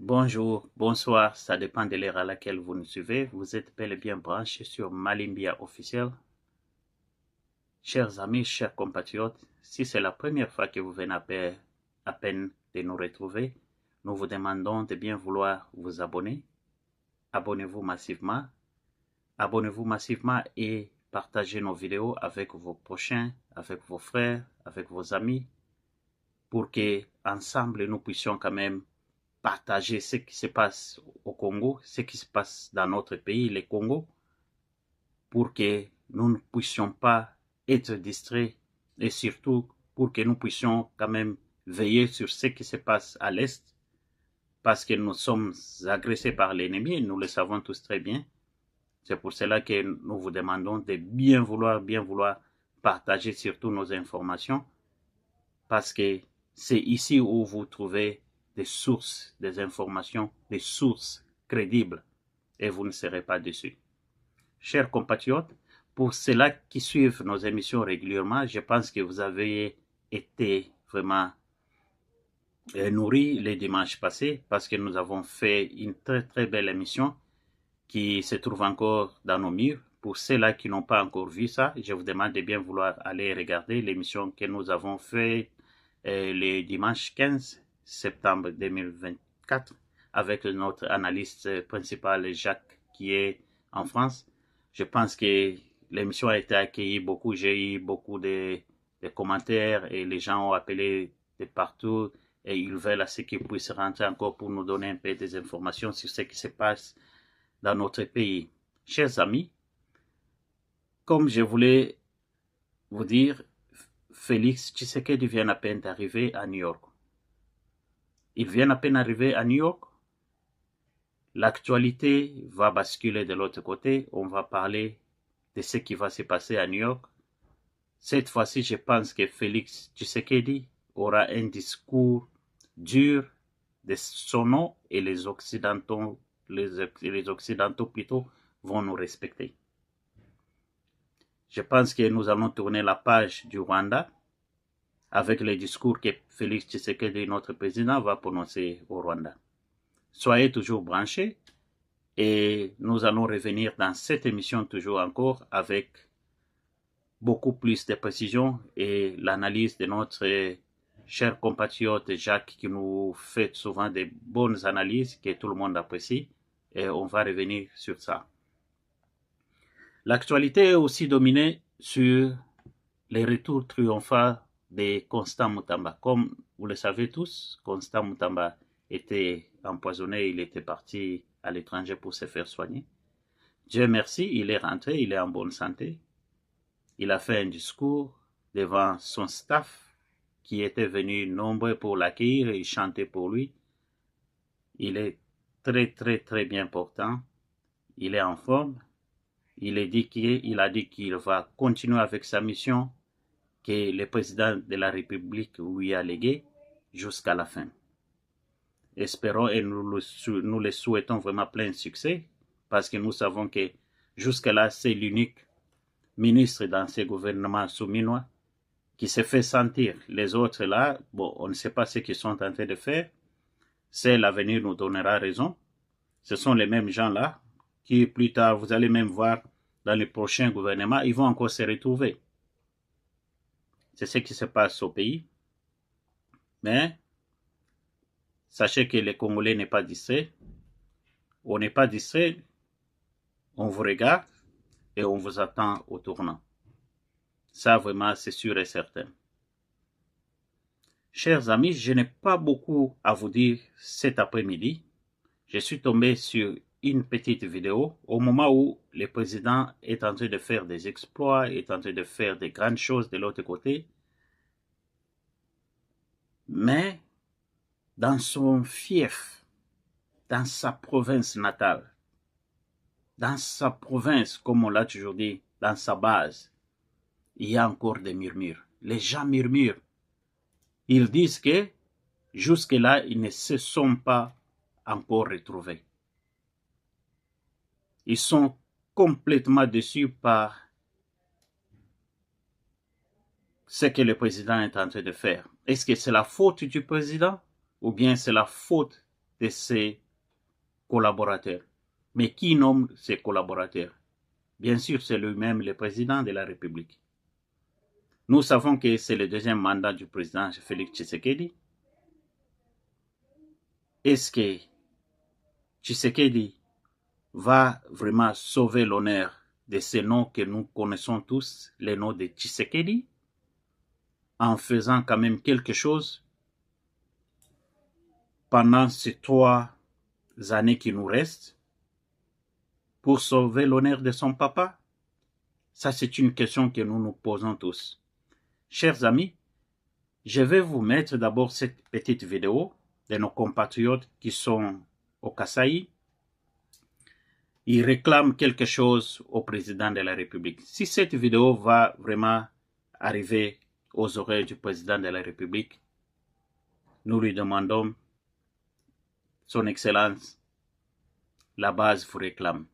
Bonjour, bonsoir, ça dépend de l'heure à laquelle vous nous suivez. Vous êtes bel et bien branchés sur Malimbia officiel. Chers amis, chers compatriotes, si c'est la première fois que vous venez à peine de nous retrouver, nous vous demandons de bien vouloir vous abonner. Abonnez-vous massivement. Abonnez-vous massivement et partagez nos vidéos avec vos prochains, avec vos frères, avec vos amis, pour que ensemble nous puissions quand même partager ce qui se passe au Congo, ce qui se passe dans notre pays, le Congo, pour que nous ne puissions pas être distraits et surtout pour que nous puissions quand même veiller sur ce qui se passe à l'Est, parce que nous sommes agressés par l'ennemi, nous le savons tous très bien. C'est pour cela que nous vous demandons de bien vouloir partager surtout nos informations, parce que c'est ici où vous trouvez des sources, des informations, des sources crédibles, et vous ne serez pas déçus. Chers compatriotes, pour ceux-là qui suivent nos émissions régulièrement, je pense que vous avez été vraiment nourris les dimanches passés, parce que nous avons fait une très belle émission qui se trouve encore dans nos murs. Pour ceux-là qui n'ont pas encore vu ça, je vous demande de bien vouloir aller regarder l'émission que nous avons faite le dimanche 15 septembre 2024 avec notre analyste principal Jacques qui est en France. Je pense que l'émission a été accueillie beaucoup. J'ai eu beaucoup de commentaires et les gens ont appelé de partout et ils veulent à ce qu'ils puissent rentrer encore pour nous donner un peu des informations sur ce qui se passe dans notre pays. Chers amis, comme je voulais vous dire, Félix Tshisekedi vient à peine d'arriver à New York. Il vient à peine d'arriver à New York. L'actualité va basculer de l'autre côté. On va parler de ce qui va se passer à New York. Cette fois-ci, je pense que Félix Tshisekedi aura un discours dur de son nom et les Occidentaux plutôt vont nous respecter. Je pense que nous allons tourner la page du Rwanda avec les discours que Félix Tshisekedi, notre président, va prononcer au Rwanda. Soyez toujours branchés et nous allons revenir dans cette émission toujours encore avec beaucoup plus de précision et l'analyse de notre cher compatriote Jacques qui nous fait souvent de bonnes analyses que tout le monde apprécie et on va revenir sur ça. L'actualité est aussi dominée sur les retours triomphants de Constant Mutamba. Comme vous le savez tous, Constant Mutamba était empoisonné, il était parti à l'étranger pour se faire soigner. Dieu merci, il est rentré, il est en bonne santé. Il a fait un discours devant son staff qui était venu nombreux pour l'accueillir et chanter pour lui. Il est très bien portant. Il est en forme. Il a dit qu'il va continuer avec sa mission que le président de la République lui a léguée jusqu'à la fin. Espérons et nous le souhaitons vraiment plein succès parce que nous savons que jusque-là, c'est l'unique ministre dans ce gouvernement souminois qui s'est fait sentir. Les autres là, bon, on ne sait pas ce qu'ils sont en train de faire. C'est l'avenir nous donnera raison. Ce sont les mêmes gens là qui plus tard, vous allez même voir dans le prochain gouvernement, ils vont encore se retrouver. C'est ce qui se passe au pays. Mais sachez que les Congolais n'est pas distrait. On n'est pas distrait. On vous regarde et on vous attend au tournant. Ça, vraiment, c'est sûr et certain. Chers amis, je n'ai pas beaucoup à vous dire cet après-midi. Je suis tombé sur une petite vidéo au moment où le président est en train de faire des exploits, est en train de faire des grandes choses de l'autre côté. Mais dans son fief, dans sa province natale, dans sa province, comme on l'a toujours dit, dans sa base, il y a encore des murmures. Les gens murmurent. Ils disent que jusque-là, ils ne se sont pas encore retrouvés. Ils sont complètement déçus par ce que le président est en train de faire. Est-ce que c'est la faute du président ou bien c'est la faute de ses collaborateurs. Mais qui nomme ses collaborateurs? Bien sûr, c'est lui-même le président de la République. Nous savons que c'est le deuxième mandat du président Félix Tshisekedi. Est-ce que Tshisekedi va vraiment sauver l'honneur de ces noms que nous connaissons tous, les noms de Tshisekedi, en faisant quand même quelque chose pendant ces 3 années qui nous restent pour sauver l'honneur de son papa? Ça, c'est une question que nous nous posons tous. Chers amis, je vais vous mettre d'abord cette petite vidéo de nos compatriotes qui sont au Kasaï. Ils réclament quelque chose au président de la République. Si cette vidéo va vraiment arriver aux oreilles du président de la République, nous lui demandons, Son Excellence, la base vous réclame.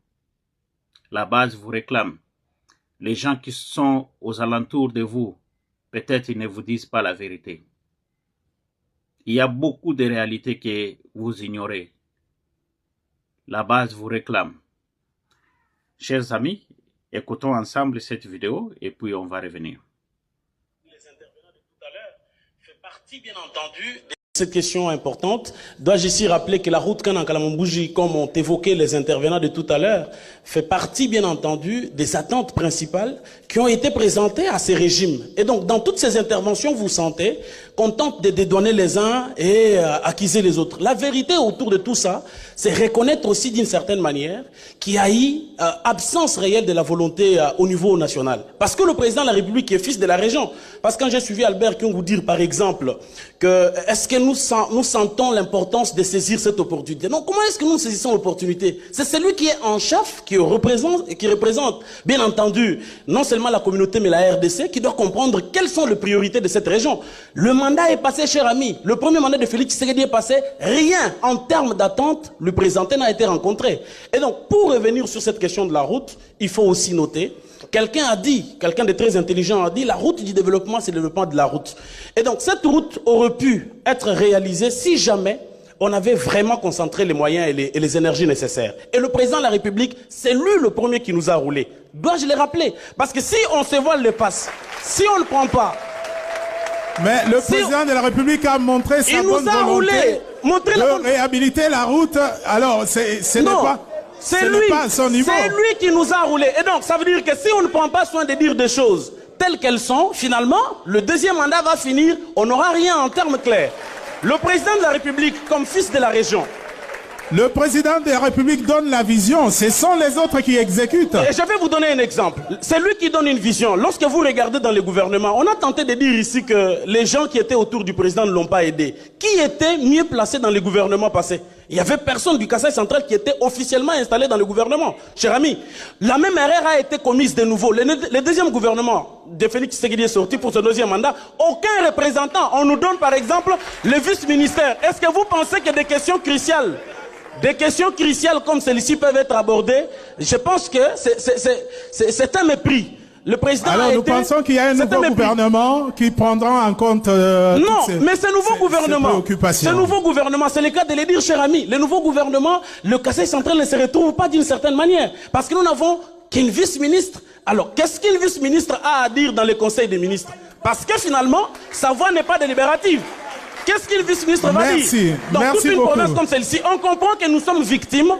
La base vous réclame. Les gens qui sont aux alentours de vous, peut-être ils ne vous disent pas la vérité. Il y a beaucoup de réalités que vous ignorez. La base vous réclame. Chers amis, écoutons ensemble cette vidéo et puis on va revenir. Les intervenants de tout à l'heure fait partie, bien entendu, cette question importante. Dois-je ici rappeler que la route Kanankalamambouji, comme ont évoqué les intervenants de tout à l'heure, fait partie, bien entendu, des attentes principales qui ont été présentées à ces régimes. Et donc, dans toutes ces interventions, vous sentez qu'on tente de dédouaner les uns et accuser les autres. La vérité autour de tout ça, c'est reconnaître aussi d'une certaine manière qu'il y a eu absence réelle de la volonté au niveau national. Parce que le président de la République est fils de la région. Parce que quand j'ai suivi Albert qui vous dire, par exemple, que est-ce que nous sentons l'importance de saisir cette opportunité? Non, comment est-ce que nous saisissons l'opportunité? C'est celui qui est en chef, qui représente, bien entendu, non seulement la communauté, mais la RDC, qui doit comprendre quelles sont les priorités de cette région. Le mandat est passé, cher ami. Le premier mandat de Félix Tshisekedi est passé. Rien, en termes d'attente, le présenté n'a été rencontré. Et donc, pour revenir sur cette question de la route, il faut aussi noter, quelqu'un a dit, quelqu'un de très intelligent a dit, la route du développement, c'est le développement de la route. Et donc, cette route aurait pu être réalisée si jamais on avait vraiment concentré les moyens et les énergies nécessaires. Et le président de la République, c'est lui le premier qui nous a roulé. Dois-je le rappeler? Parce que si on se voile le passe, si on ne le prend pas... Mais le président de la République a montré sa bonne volonté de réhabiliter la route. Alors, ce n'est pas... C'est lui qui nous a roulé. Et donc, ça veut dire que si on ne prend pas soin de dire des choses telles qu'elles sont, finalement, le deuxième mandat va finir, on n'aura rien en termes clairs. Le président de la République, comme fils de la région... Le président de la République donne la vision, ce sont les autres qui exécutent. Et je vais vous donner un exemple. C'est lui qui donne une vision. Lorsque vous regardez dans les gouvernements, on a tenté de dire ici que les gens qui étaient autour du président ne l'ont pas aidé. Qui était mieux placé dans les gouvernements passés? Il n'y avait personne du Kasaï central qui était officiellement installé dans le gouvernement. Cher ami, la même erreur a été commise de nouveau. Le deuxième gouvernement de Félix Tshisekedi est sorti pour ce deuxième mandat. Aucun représentant. On nous donne par exemple le vice-ministère. Est-ce que vous pensez que des questions cruciales comme celle-ci peuvent être abordées? Je pense que c'est un mépris. Le président Alors nous pensons qu'il y a un nouveau gouvernement qui prendra en compte non, mais ce nouveau gouvernement, c'est le cas de le dire, cher ami. Le nouveau gouvernement, le Kasaï central ne se retrouve pas d'une certaine manière. Parce que nous n'avons qu'une vice-ministre. Alors, qu'est-ce qu'une vice-ministre a à dire dans le conseil des ministres? Parce que finalement, sa voix n'est pas délibérative. Qu'est-ce qu'une vice-ministre va dire? Dans toute une province comme celle-ci, on comprend que nous sommes victimes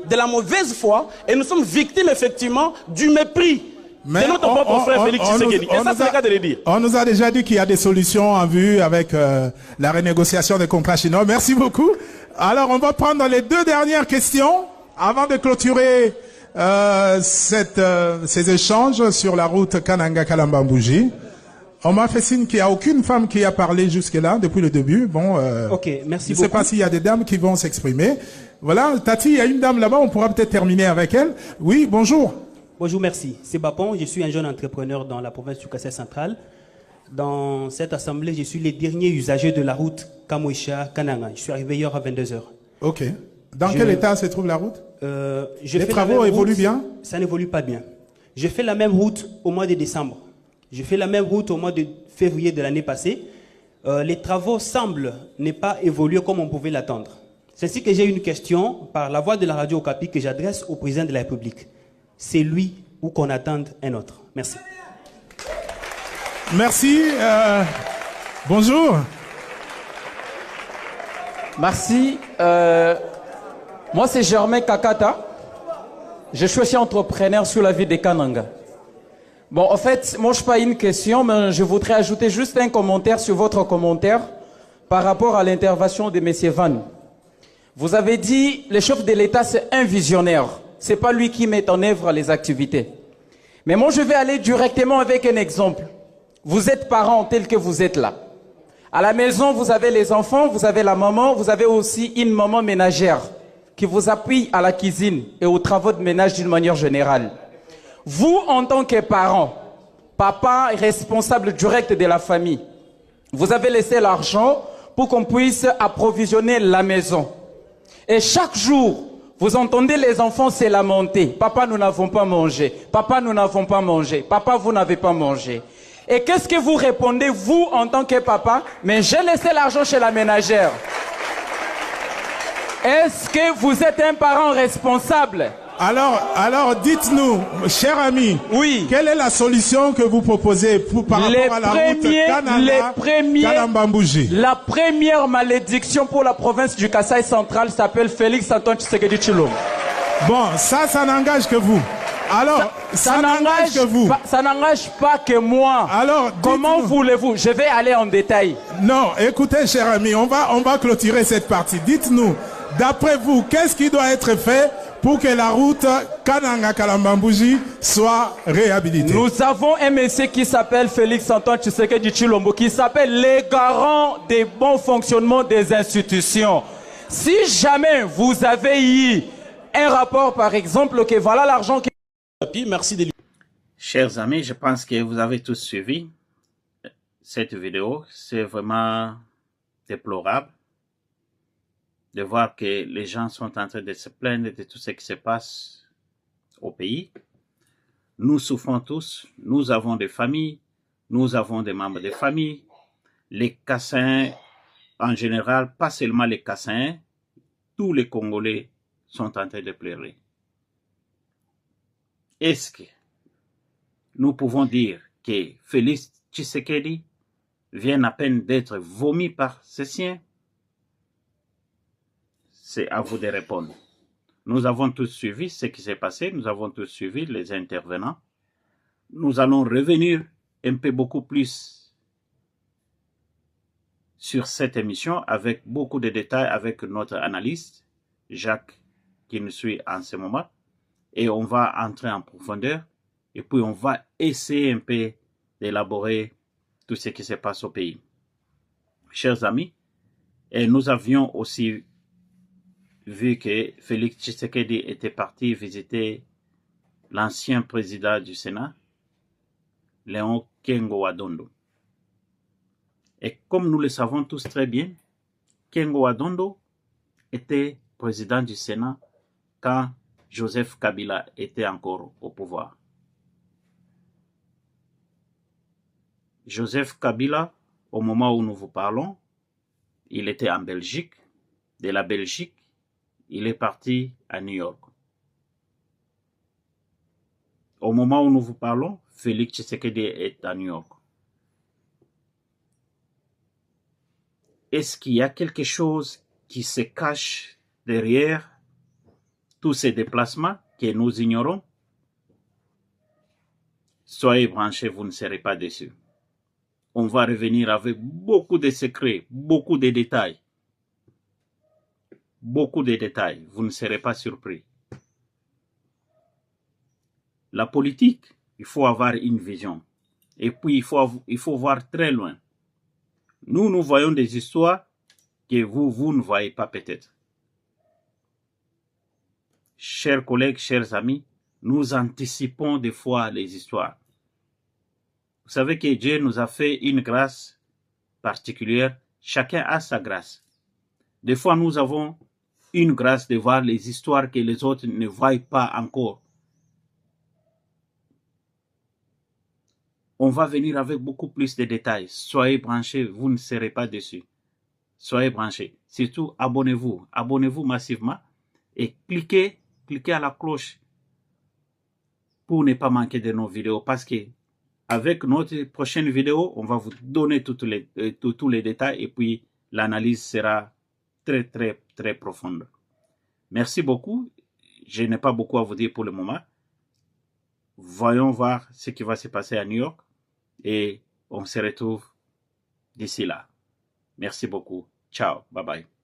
de la mauvaise foi et nous sommes victimes effectivement du mépris de notre propre frère Félix Tshisekedi. Et ça, c'est le cas de le dire. On nous a déjà dit qu'il y a des solutions en vue avec la renégociation des contrats chinois. Merci beaucoup. Alors, on va prendre les 2 dernières questions avant de clôturer ces échanges sur la route Kananga-Kalambambouji. On m'a fait signe qu'il n'y a aucune femme qui a parlé jusque-là, depuis le début. Bon, ok, merci beaucoup. Je ne sais pas s'il y a des dames qui vont s'exprimer. Voilà, Tati, il y a une dame là-bas, on pourra peut-être terminer avec elle. Oui, bonjour. Bonjour, merci. C'est Bapon, je suis un jeune entrepreneur dans la province du Kasaï central. Dans cette assemblée, je suis le dernier usager de la route Kamoisha-Kananga. Je suis arrivé hier à 22h. Ok. Dans quel état se trouve la route? Les travaux évoluent bien? Ça n'évolue pas bien. J'ai fait la même route au mois de décembre. J'ai fait la même route au mois de février de l'année passée. Les travaux semblent ne pas évoluer comme on pouvait l'attendre. C'est ainsi que j'ai une question par la voix de la radio Okapi que j'adresse au président de la République. C'est lui ou qu'on attende un autre. Merci. Merci. Bonjour. Merci. Moi, c'est Germain Kakata. Je suis aussi entrepreneur sur la ville de Kananga. Bon, en fait, moi, je n'ai pas une question, mais je voudrais ajouter juste un commentaire sur votre commentaire par rapport à l'intervention de M. Van. Vous avez dit, le chef de l'État, c'est un visionnaire. Ce n'est pas lui qui met en œuvre les activités. Mais moi, je vais aller directement avec un exemple. Vous êtes parents tels que vous êtes là. À la maison, vous avez les enfants, vous avez la maman, vous avez aussi une maman ménagère qui vous appuie à la cuisine et aux travaux de ménage d'une manière générale. Vous, en tant que parent, papa responsable direct de la famille, vous avez laissé l'argent pour qu'on puisse approvisionner la maison. Et chaque jour, vous entendez les enfants se lamenter. Papa, nous n'avons pas mangé. Papa, nous n'avons pas mangé. Papa, vous n'avez pas mangé. Et qu'est-ce que vous répondez, vous, en tant que papa? Mais j'ai laissé l'argent chez la ménagère. Est-ce que vous êtes un parent responsable? Alors dites-nous, cher ami, oui, quelle est la solution que vous proposez par rapport à la route Kananga-Kanambambouji? La première malédiction pour la province du Kasaï central s'appelle Félix Antoine Tshisekedi Tshilombo. Bon, ça n'engage que vous. Alors, ça n'engage que vous. Ça n'engage pas que moi. Alors, comment voulez-vous? Je vais aller en détail. Non, écoutez, cher ami, on va clôturer cette partie. Dites-nous, d'après vous, qu'est-ce qui doit être fait pour que la route Kananga-Kalambambouji soit réhabilitée? Nous avons un monsieur qui s'appelle Félix Antoine Tshisekedi Tshilombo, qui s'appelle les garants des bons fonctionnements des institutions. Si jamais vous avez eu un rapport, par exemple, que voilà l'argent qui... Merci de... Chers amis, je pense que vous avez tous suivi cette vidéo. C'est vraiment déplorable de voir que les gens sont en train de se plaindre de tout ce qui se passe au pays. Nous souffrons tous, nous avons des familles, nous avons des membres de famille. Les Kassaïens, en général, pas seulement les Kassaïens, tous les Congolais sont en train de pleurer. Est-ce que nous pouvons dire que Félix Tshisekedi vient à peine d'être vomi par ses siens? C'est à vous de répondre. Nous avons tous suivi ce qui s'est passé, nous avons tous suivi les intervenants. Nous allons revenir un peu beaucoup plus sur cette émission avec beaucoup de détails avec notre analyste, Jacques, qui nous suit en ce moment. Et on va entrer en profondeur et puis on va essayer un peu d'élaborer tout ce qui se passe au pays. Chers amis, et nous avions aussi vu que Félix Tshisekedi était parti visiter l'ancien président du Sénat, Léon Kengo Adondo. Et comme nous le savons tous très bien, Kengo Adondo était président du Sénat quand Joseph Kabila était encore au pouvoir. Joseph Kabila, au moment où nous vous parlons, il était en Belgique. De la Belgique, il est parti à New York. Au moment où nous vous parlons, Félix Tshisekedi est à New York. Est-ce qu'il y a quelque chose qui se cache derrière tous ces déplacements que nous ignorons? Soyez branchés, vous ne serez pas déçus. On va revenir avec beaucoup de secrets, beaucoup de détails. Beaucoup de détails, vous ne serez pas surpris. La politique, il faut avoir une vision. Et puis, il faut voir très loin. Nous voyons des histoires que vous ne voyez pas peut-être. Chers collègues, chers amis, nous anticipons des fois les histoires. Vous savez que Dieu nous a fait une grâce particulière. Chacun a sa grâce. Des fois, nous avons une grâce de voir les histoires que les autres ne voient pas encore. On va venir avec beaucoup plus de détails. Soyez branchés, vous ne serez pas déçus. Soyez branchés. surtout abonnez-vous. Abonnez-vous massivement et cliquez à la cloche pour ne pas manquer de nos vidéos parce que avec notre prochaine vidéo, on va vous donner tous les détails et puis l'analyse sera très, très, très profonde. Merci beaucoup. Je n'ai pas beaucoup à vous dire pour le moment. Voyons voir ce qui va se passer à New York et on se retrouve d'ici là. Merci beaucoup. Ciao. Bye bye.